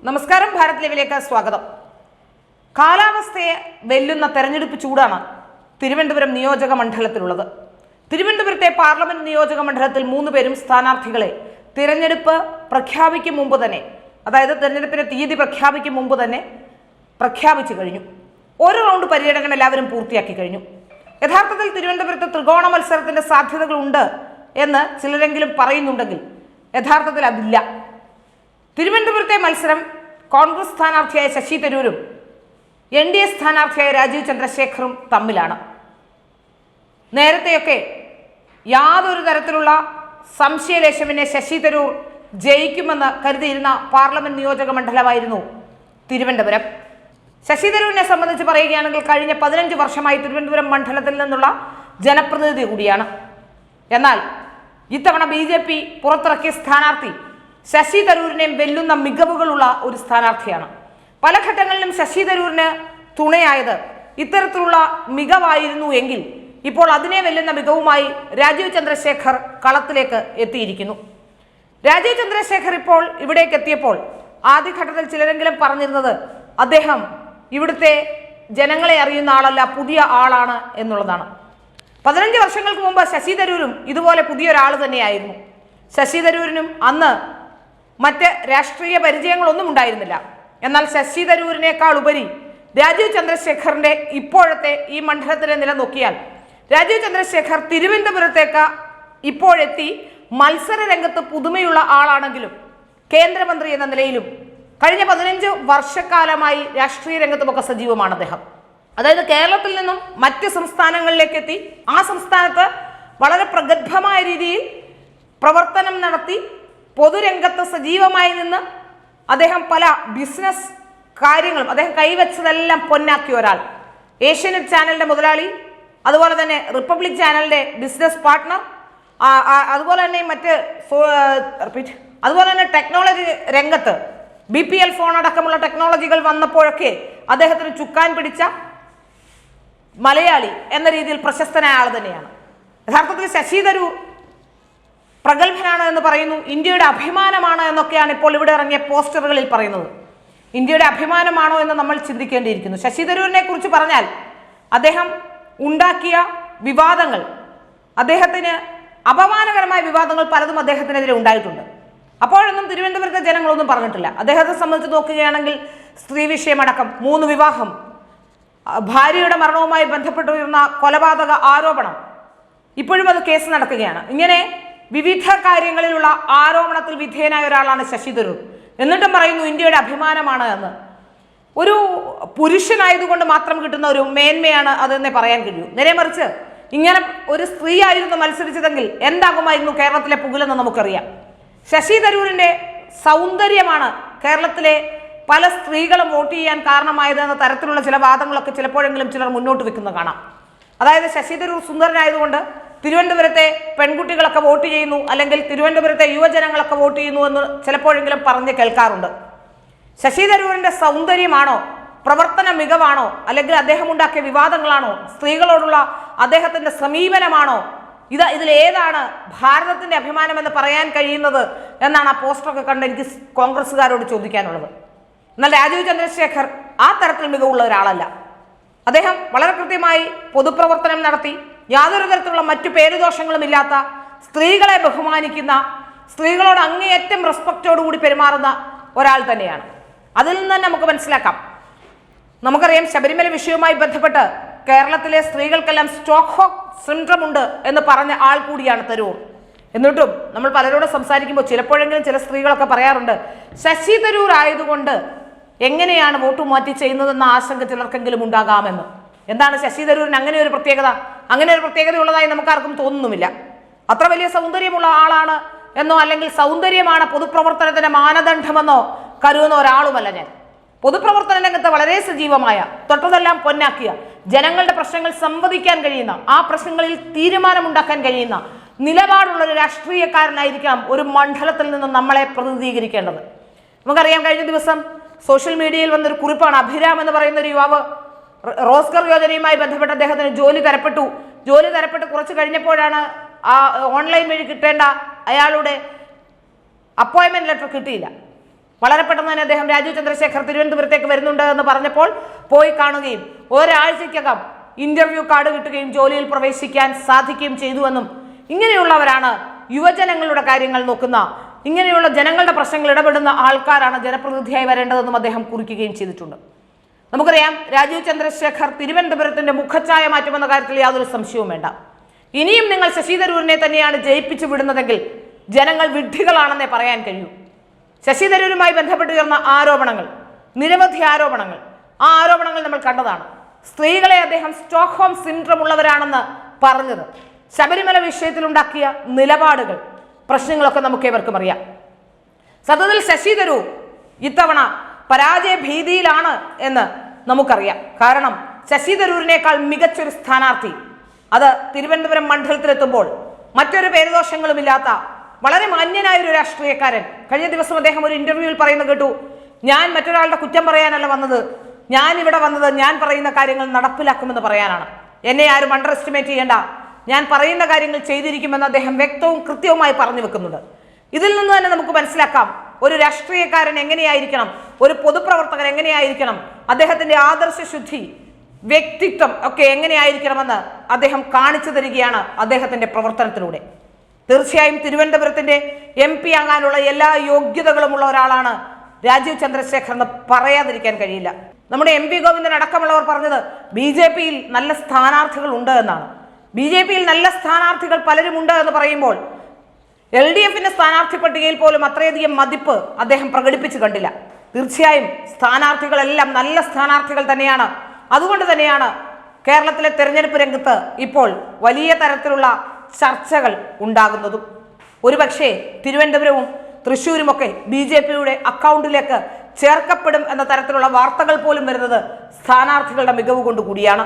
നമസ്കാരം, ഭാരത് ലൈവിലേക്ക് സ്വാഗതം. കാലാവസ്ഥയെ വെല്ലുന്ന തെരഞ്ഞെടുപ്പ് ചൂടാണ് തിരുവനന്തപുരം നിയോജക മണ്ഡലത്തിലുള്ളത്. തിരുവനന്തപുരത്തെ പാർലമെന്റ് നിയോജക മണ്ഡലത്തിൽ 3 പേരും സ്ഥാനാർത്ഥികളെ തിരഞ്ഞെടുപ്പ് പ്രഖ്യാപിക്കും മുമ്പ് തന്നെ, അതായത് തെരഞ്ഞെടുപ്പിന്റെ തീയതി പ്രഖ്യാപിക്കും മുമ്പ് തന്നെ പ്രഖ്യാപിച്ചു കഴിഞ്ഞു. ഒരു റൗണ്ട് പര്യടനം എല്ലാവരും പൂർത്തിയാക്കി കഴിഞ്ഞു. യഥാർത്ഥത്തിൽ തിരുവനന്തപുരത്ത് ത്രികോണ മത്സരത്തിന്റെ സാധ്യതകളുണ്ട് എന്ന് ചിലരെങ്കിലും പറയുന്നുണ്ടെങ്കിൽ യഥാർത്ഥത്തിൽ അതില്ല. തിരുവനന്തപുരത്തെ മത്സരം കോൺഗ്രസ് സ്ഥാനാർത്ഥിയായ ശശി തരൂരും NDA സ്ഥാനാർത്ഥിയായ രാജീവ് ചന്ദ്രശേഖറും തമ്മിലാണ്. നേരത്തെയൊക്കെ യാതൊരു തരത്തിലുള്ള സംശയലേശമിനെ ശശി തരൂർ ജയിക്കുമെന്ന് കരുതിയിരുന്ന പാർലമെന്റ് നിയോജക മണ്ഡലമായിരുന്നു തിരുവനന്തപുരം. ശശി തരൂരിനെ സംബന്ധിച്ച് പറയുകയാണെങ്കിൽ കഴിഞ്ഞ 15 വർഷമായി തിരുവനന്തപുരം മണ്ഡലത്തിൽ നിന്നുള്ള ജനപ്രതിനിധി കൂടിയാണ്. എന്നാൽ ഇത്തവണ BJP പുറത്തിറക്കിയ സ്ഥാനാർത്ഥി ശശി തരൂരിനെയും വെല്ലുന്ന മികവുകളുള്ള ഒരു സ്ഥാനാർത്ഥിയാണ്. പല ഘട്ടങ്ങളിലും ശശി തരൂരിന് തുണയായത് ഇത്തരത്തിലുള്ള മികവായിരുന്നു എങ്കിൽ ഇപ്പോൾ അതിനെ വെല്ലുന്ന മികവുമായി രാജീവ് ചന്ദ്രശേഖർ കളത്തിലേക്ക് എത്തിയിരിക്കുന്നു. രാജീവ് ചന്ദ്രശേഖർ ഇപ്പോൾ ഇവിടേക്ക് എത്തിയപ്പോൾ ആദ്യഘട്ടത്തിൽ ചിലരെങ്കിലും പറഞ്ഞിരുന്നത് അദ്ദേഹം ഇവിടുത്തെ ജനങ്ങളെ അറിയുന്ന ആളല്ല, പുതിയ ആളാണ് എന്നുള്ളതാണ്. 15 വർഷങ്ങൾക്ക് മുമ്പ് ശശി തരൂരും ഇതുപോലെ പുതിയൊരാൾ തന്നെയായിരുന്നു. ശശി തരൂരിനും അന്ന് മറ്റ് രാഷ്ട്രീയ പരിചയങ്ങളൊന്നും ഉണ്ടായിരുന്നില്ല. എന്നാൽ ശശി തരൂരിനേക്കാൾ ഉപരി രാജീവ് ചന്ദ്രശേഖറിന്റെ ഇപ്പോഴത്തെ ഈ മണ്ഡലത്തിലെ നില നോക്കിയാൽ രാജീവ് ചന്ദ്രശേഖർ തിരുവനന്തപുരത്തേക്ക് ഇപ്പോഴെത്തി മത്സര രംഗത്ത് പുതുമയുള്ള ആളാണെങ്കിലും കേന്ദ്രമന്ത്രി എന്ന നിലയിലും കഴിഞ്ഞ 15 വർഷക്കാലമായി രാഷ്ട്രീയ രംഗത്തുമൊക്കെ സജീവമാണ് അദ്ദേഹം. അതായത് കേരളത്തിൽ നിന്നും മറ്റ് സംസ്ഥാനങ്ങളിലേക്ക് എത്തി ആ സംസ്ഥാനത്ത് വളരെ പ്രഗത്ഭമായ രീതിയിൽ പ്രവർത്തനം നടത്തി പൊതുരംഗത്ത് സജീവമായി നിന്ന് അദ്ദേഹം പല ബിസിനസ് കാര്യങ്ങളും അദ്ദേഹം കൈവച്ചതെല്ലാം പൊന്നാക്കിയ ഒരാൾ. ഏഷ്യാനെറ്റ് ചാനലിന്റെ മുതലാളി, അതുപോലെ തന്നെ റിപ്പബ്ലിക് ചാനലിന്റെ ബിസിനസ് പാർട്ട്ണർ, അതുപോലെ തന്നെ ടെക്നോളജി രംഗത്ത് BPL ഫോൺ അടക്കമുള്ള ടെക്നോളജികൾ വന്നപ്പോഴൊക്കെ അദ്ദേഹത്തിന് ചുക്കാൻ പിടിച്ച മലയാളി എന്ന രീതിയിൽ പ്രശസ്തനായ ആൾ തന്നെയാണ്. യഥാർത്ഥത്തിൽ ശശി തരൂർ പ്രഗത്ഭനാണ് എന്ന് പറയുന്നു, ഇന്ത്യയുടെ അഭിമാനമാണ് എന്നൊക്കെയാണ് ഇപ്പോൾ ഇവിടെ ഇറങ്ങിയ പോസ്റ്ററുകളിൽ പറയുന്നത്. ഇന്ത്യയുടെ അഭിമാനമാണോ എന്ന് നമ്മൾ ചിന്തിക്കേണ്ടിയിരിക്കുന്നു. ശശി തരൂരിനെ കുറിച്ച് പറഞ്ഞാൽ അദ്ദേഹം ഉണ്ടാക്കിയ വിവാദങ്ങൾ, അദ്ദേഹത്തിന് അപമാനകരമായ വിവാദങ്ങൾ പലതും അദ്ദേഹത്തിനെതിരെ ഉണ്ടായിട്ടുണ്ട്. അപ്പോഴൊന്നും തിരുവനന്തപുരത്തെ ജനങ്ങളൊന്നും പറഞ്ഞിട്ടില്ല. അദ്ദേഹത്തെ സംബന്ധിച്ച് നോക്കുകയാണെങ്കിൽ സ്ത്രീ വിഷയമടക്കം 3 വിവാഹം, ഭാര്യയുടെ മരണവുമായി ബന്ധപ്പെട്ടുയർന്ന കൊലപാതക ആരോപണം, ഇപ്പോഴും അത് കേസ് നടക്കുകയാണ്. ഇങ്ങനെ വിവിധ കാര്യങ്ങളിലുള്ള ആരോപണത്തിൽ വിധേയനായ ഒരാളാണ് ശശി തരൂർ. എന്നിട്ടും പറയുന്നു ഇന്ത്യയുടെ അഭിമാനമാണ് എന്ന്. ഒരു പുരുഷനായതുകൊണ്ട് മാത്രം കിട്ടുന്ന ഒരു മേന്മയാണ് അതെന്നേ പറയാൻ കഴിയൂ. നേരെ മറിച്ച് ഇങ്ങനെ ഒരു സ്ത്രീ ആയിരുന്നു മത്സരിച്ചതെങ്കിൽ എന്താകുമായിരുന്നു കേരളത്തിലെ പുകലെന്ന് നമുക്കറിയാം. ശശി തരൂരിന്റെ സൗന്ദര്യമാണ് കേരളത്തിലെ പല സ്ത്രീകളും വോട്ട് ചെയ്യാൻ കാരണമായത് എന്ന തരത്തിലുള്ള ചില വാദങ്ങളൊക്കെ ചിലപ്പോഴെങ്കിലും ചിലർ മുന്നോട്ട് വെക്കുന്ന കാണാം. അതായത് ശശി തരൂർ സുന്ദരനായതുകൊണ്ട് തിരുവനന്തപുരത്തെ പെൺകുട്ടികളൊക്കെ വോട്ട് ചെയ്യുന്നു, അല്ലെങ്കിൽ തിരുവനന്തപുരത്തെ യുവജനങ്ങളൊക്കെ വോട്ട് ചെയ്യുന്നു എന്ന് ചിലപ്പോഴെങ്കിലും പറഞ്ഞ് കേൾക്കാറുണ്ട്. ശശി തരൂരിന്റെ സൗന്ദര്യമാണോ, പ്രവർത്തന മികവാണോ, അല്ലെങ്കിൽ അദ്ദേഹം ഉണ്ടാക്കിയ വിവാദങ്ങളാണോ, സ്ത്രീകളോടുള്ള അദ്ദേഹത്തിന്റെ സമീപനമാണോ, ഇതിലേതാണ് ഭാരതത്തിന്റെ അഭിമാനം എന്ന് പറയാൻ കഴിയുന്നത് എന്നാണ് ആ പോസ്റ്ററൊക്കെ കണ്ട് എനിക്ക് കോൺഗ്രസ്സുകാരോട് ചോദിക്കാനുള്ളത്. എന്നാൽ രാജീവ് ചന്ദ്രശേഖർ ആ തരത്തിൽ മികവുള്ള ഒരാളല്ല. അദ്ദേഹം വളരെ കൃത്യമായി പൊതുപ്രവർത്തനം നടത്തി യാതൊരു തരത്തിലുള്ള മറ്റു പേരുദോഷങ്ങളും ഇല്ലാത്ത, സ്ത്രീകളെ ബഹുമാനിക്കുന്ന, സ്ത്രീകളോട് അങ്ങേയറ്റം റെസ്പെക്റ്റോടുകൂടി പെരുമാറുന്ന ഒരാൾ തന്നെയാണ്. അതിൽ നിന്ന് തന്നെ നമുക്ക് മനസ്സിലാക്കാം. നമുക്കറിയാം, ശബരിമല വിഷയവുമായി ബന്ധപ്പെട്ട് കേരളത്തിലെ സ്ത്രീകൾക്കെല്ലാം സ്റ്റോക്ക്ഹോം സിൻഡ്രം ഉണ്ട് എന്ന് പറഞ്ഞ ആൾ കൂടിയാണ് തരൂർ. എന്നിട്ടും നമ്മൾ പലരോട് സംസാരിക്കുമ്പോൾ ചിലപ്പോഴെങ്കിലും ചില സ്ത്രീകളൊക്കെ പറയാറുണ്ട്, ശശി തരൂർ ആയതുകൊണ്ട് എങ്ങനെയാണ് വോട്ട് മാറ്റി ചെയ്യുന്നതെന്ന ആശങ്ക ചിലർക്കെങ്കിലും ഉണ്ടാകാമെന്ന്. എന്താണ് ശശി തരൂരിന് അങ്ങനെ ഒരു പ്രത്യേകത? അങ്ങനെ ഒരു പ്രത്യേകത ഉള്ളതായി നമുക്കാർക്കും തോന്നുന്നുമില്ല. അത്ര വലിയ സൗന്ദര്യമുള്ള ആളാണ് എന്നോ, അല്ലെങ്കിൽ സൗന്ദര്യമാണ് പൊതുപ്രവർത്തനത്തിന്റെ മാനദണ്ഡമെന്നോ കരുതുന്ന ഒരാളുമല്ല ഞാൻ. പൊതുപ്രവർത്തന രംഗത്ത് വളരെ സജീവമായ, തൊട്ടതെല്ലാം പൊന്നാക്കിയ, ജനങ്ങളുടെ പ്രശ്നങ്ങൾ സംവദിക്കാൻ കഴിയുന്ന, ആ പ്രശ്നങ്ങളിൽ തീരുമാനമുണ്ടാക്കാൻ കഴിയുന്ന നിലപാടുള്ള ഒരു രാഷ്ട്രീയക്കാരനായിരിക്കണം ഒരു മണ്ഡലത്തിൽ നിന്ന് നമ്മളെ പ്രതിനിധീകരിക്കേണ്ടത്. നമുക്കറിയാം, കഴിഞ്ഞ ദിവസം സോഷ്യൽ മീഡിയയിൽ വന്നൊരു കുറിപ്പാണ്. അഭിരാം എന്ന് പറയുന്ന ഒരു യുവാവ് റോസ്കർ യോജനയുമായി ബന്ധപ്പെട്ട് അദ്ദേഹത്തിന് ജോലി തരപ്പെട്ട് കുറച്ച് കഴിഞ്ഞപ്പോഴാണ് ഓൺലൈൻ വഴി കിട്ടേണ്ട അയാളുടെ അപ്പോയിൻമെന്റ് ലെറ്റർ കിട്ടിയില്ല. വളരെ പെട്ടെന്ന് തന്നെ അദ്ദേഹം രാജീവ് ചന്ദ്രശേഖർ തിരുവനന്തപുരത്തേക്ക് വരുന്നുണ്ട് എന്ന് പറഞ്ഞപ്പോൾ പോയി കാണുകയും ഒരാഴ്ചയ്ക്കകം ഇന്റർവ്യൂ കാർഡ് കിട്ടുകയും ജോലിയിൽ പ്രവേശിക്കാൻ സാധിക്കുകയും ചെയ്തുവെന്നും ഇങ്ങനെയുള്ളവരാണ് യുവജനങ്ങളുടെ കാര്യങ്ങൾ നോക്കുന്ന, ഇങ്ങനെയുള്ള ജനങ്ങളുടെ പ്രശ്നങ്ങൾ ഇടപെടുന്ന ആൾക്കാരാണ് ജനപ്രതിനിധിയായി വരേണ്ടതെന്നും അദ്ദേഹം കുറിക്കുകയും ചെയ്തിട്ടുണ്ട്. നമുക്കറിയാം, രാജീവ് ചന്ദ്രശേഖർ തിരുവനന്തപുരത്തിന്റെ മുഖച്ഛായ മാറ്റുമെന്ന കാര്യത്തിൽ യാതൊരു സംശയവും വേണ്ട. ഇനിയും നിങ്ങൾ ശശി തരൂരിനെ തന്നെയാണ് ജയിപ്പിച്ചു വിടുന്നതെങ്കിൽ ജനങ്ങൾ വിഡ്ഢികളാണെന്നേ പറയാൻ കഴിയൂ. ശശി തരൂരുമായി ബന്ധപ്പെട്ടുയർന്ന ആരോപണങ്ങൾ, നിരവധി ആരോപണങ്ങൾ, ആ ആരോപണങ്ങൾ നമ്മൾ കണ്ടതാണ്. സ്ത്രീകളെ അദ്ദേഹം സ്റ്റോക്ക്ഹോം സിൻഡ്രോം ഉള്ളവരാണെന്ന് പറഞ്ഞത്, ശബരിമല വിഷയത്തിലുണ്ടാക്കിയ നിലപാടുകൾ, പ്രശ്നങ്ങളൊക്കെ നമുക്ക് ഏവർക്കും അറിയാം. സത്യത്തിൽ ശശി തരൂർ ഇത്തവണ പരാജയ ഭീതിയിലാണ് എന്ന് നമുക്കറിയാം. കാരണം ശശി തരൂരിനേക്കാൾ മികച്ചൊരു സ്ഥാനാർത്ഥി അത് തിരുവനന്തപുരം മണ്ഡലത്തിലെത്തുമ്പോൾ മറ്റൊരു പേരുദോഷങ്ങളുമില്ലാത്ത വളരെ മാന്യനായ ഒരു രാഷ്ട്രീയക്കാരൻ. കഴിഞ്ഞ ദിവസം അദ്ദേഹം ഒരു ഇന്റർവ്യൂവിൽ പറയുന്നത് കേട്ടു, ഞാൻ മറ്റൊരാളുടെ കുറ്റം പറയാനല്ല വന്നത്, ഞാൻ ഇവിടെ വന്നത് ഞാൻ പറയുന്ന കാര്യങ്ങൾ നടപ്പിലാക്കുമെന്ന് പറയാനാണ്. എന്നെ ആരും അണ്ടർ എസ്റ്റിമേറ്റ് ചെയ്യേണ്ട, ഞാൻ പറയുന്ന കാര്യങ്ങൾ ചെയ്തിരിക്കുമെന്ന് അദ്ദേഹം വ്യക്തവും കൃത്യവുമായി പറഞ്ഞു വെക്കുന്നുണ്ട്. ഇതിൽ നിന്ന് തന്നെ നമുക്ക് മനസ്സിലാക്കാം ഒരു രാഷ്ട്രീയക്കാരൻ എങ്ങനെയായിരിക്കണം, ഒരു പൊതുപ്രവർത്തകൻ എങ്ങനെയായിരിക്കണം, അദ്ദേഹത്തിന്റെ ആദർശ ശുദ്ധി, വ്യക്തിത്വം ഒക്കെ എങ്ങനെയായിരിക്കണമെന്ന് അദ്ദേഹം കാണിച്ചു തരികയാണ് അദ്ദേഹത്തിന്റെ പ്രവർത്തനത്തിലൂടെ. തീർച്ചയായും തിരുവനന്തപുരത്തിന്റെ MP ആകാനുള്ള എല്ലാ യോഗ്യതകളുമുള്ള ഒരാളാണ് രാജീവ് ചന്ദ്രശേഖർ എന്ന് പറയാതിരിക്കാൻ കഴിയില്ല. നമ്മുടെ MP ഗോവിന്ദൻ അടക്കമുള്ളവർ പറഞ്ഞത് BJP-യിൽ നല്ല സ്ഥാനാർത്ഥികൾ ഉണ്ട് എന്നാണ്. BJP-യിൽ നല്ല സ്ഥാനാർത്ഥികൾ പലരുമുണ്ട് എന്ന് പറയുമ്പോൾ LDF-ന്റെ സ്ഥാനാർത്ഥി പട്ടികയിൽ പോലും അത്രയധികം മതിപ്പ് അദ്ദേഹം പ്രകടിപ്പിച്ചു കണ്ടില്ല. തീർച്ചയായും സ്ഥാനാർത്ഥികളെല്ലാം നല്ല സ്ഥാനാർത്ഥികൾ തന്നെയാണ്. അതുകൊണ്ട് തന്നെയാണ് കേരളത്തിലെ തെരഞ്ഞെടുപ്പ് രംഗത്ത് ഇപ്പോൾ വലിയ തരത്തിലുള്ള ചർച്ചകൾ ഉണ്ടാകുന്നതും. ഒരുപക്ഷെ തിരുവനന്തപുരവും തൃശ്ശൂരുമൊക്കെ BJP-യുടെ അക്കൗണ്ടിലേക്ക് ചേർക്കപ്പെടും എന്ന തരത്തിലുള്ള വാർത്തകൾ പോലും വരുന്നത് സ്ഥാനാർത്ഥികളുടെ മികവ് കൊണ്ട് കൂടിയാണ്.